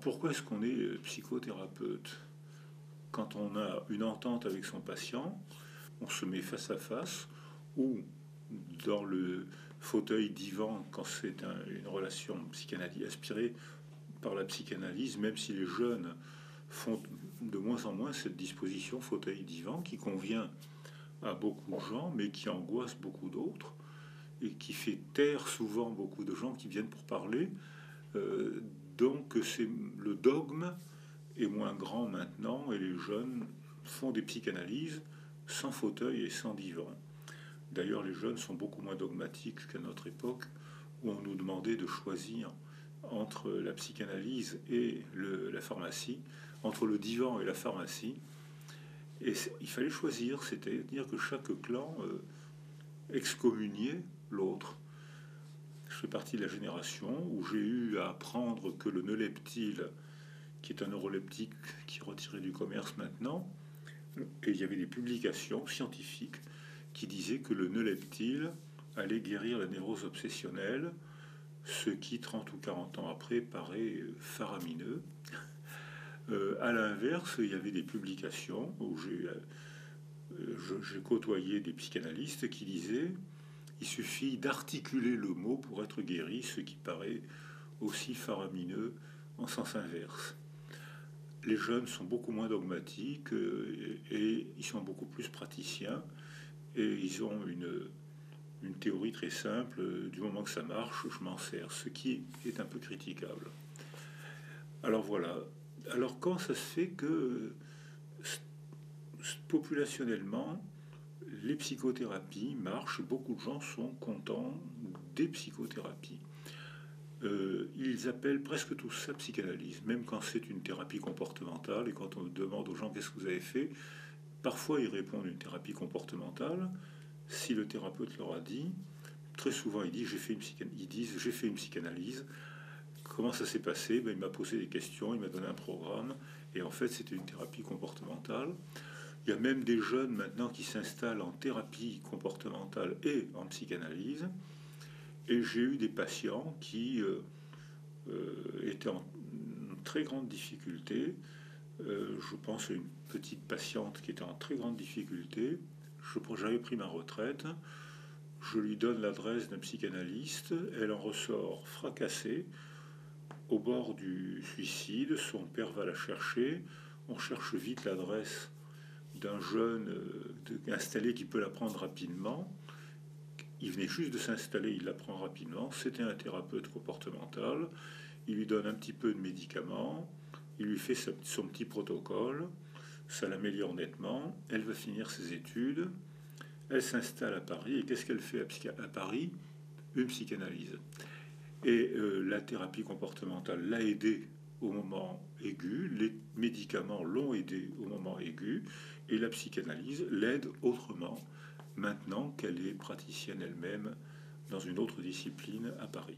Pourquoi est-ce qu'on est psychothérapeute? Quand on a une entente avec son patient, on se met face à face ou dans le fauteuil divan quand c'est une relation aspirée par la psychanalyse, même si les jeunes font de moins en moins cette disposition fauteuil divan qui convient à beaucoup de gens mais qui angoisse beaucoup d'autres et qui fait taire souvent beaucoup de gens qui viennent pour parler. Donc c'est le dogme est moins grand maintenant et les jeunes font des psychanalyses sans fauteuil et sans divan. D'ailleurs, les jeunes sont beaucoup moins dogmatiques qu'à notre époque où on nous demandait de choisir entre la psychanalyse et la pharmacie, entre le divan et la pharmacie. Et il fallait choisir, c'est-à-dire que chaque clan excommuniait l'autre. Je fais partie de la génération où j'ai eu à apprendre que le neuleptyle, qui est un neuroleptique qui est retiré du commerce maintenant, et il y avait des publications scientifiques qui disaient que le neuleptyle allait guérir la névrose obsessionnelle, ce qui, 30 ou 40 ans après, paraît faramineux. À l'inverse, il y avait des publications où j'ai côtoyé des psychanalystes qui disaient il suffit d'articuler le mot pour être guéri, ce qui paraît aussi faramineux en sens inverse. Les jeunes sont beaucoup moins dogmatiques et ils sont beaucoup plus praticiens et ils ont une théorie très simple, du moment que ça marche, je m'en sers, ce qui est un peu critiquable. Alors voilà. Alors quand ça se fait que populationnellement, les psychothérapies marchent, beaucoup de gens sont contents des psychothérapies. Ils appellent presque tous ça psychanalyse, même quand c'est une thérapie comportementale, et quand on demande aux gens qu'est-ce que vous avez fait, parfois ils répondent une thérapie comportementale. Si le thérapeute leur a dit, très souvent ils disent j'ai fait une psychanalyse. Comment ça s'est passé? Il m'a posé des questions, il m'a donné un programme, et en fait c'était une thérapie comportementale. Il y a même des jeunes maintenant qui s'installent en thérapie comportementale et en psychanalyse. Et j'ai eu des patients qui étaient en très grande difficulté. Je pense à une petite patiente qui était en très grande difficulté. J'avais pris ma retraite. Je lui donne l'adresse d'un psychanalyste. Elle en ressort fracassée, au bord du suicide. Son père va la chercher. On cherche vite l'adresse d'un jeune installé qui peut la prendre rapidement. Il venait juste de s'installer, il la prend rapidement. C'était un thérapeute comportemental. Il lui donne un petit peu de médicaments. Il lui fait son petit protocole. Ça l'améliore nettement. Elle va finir ses études. Elle s'installe à Paris. Et qu'est-ce qu'elle fait à Paris? Une psychanalyse. Et la thérapie comportementale l'a aidée au moment aigu. Les médicaments l'ont aidée au moment aigu. Et la psychanalyse l'aide autrement, maintenant qu'elle est praticienne elle-même dans une autre discipline à Paris.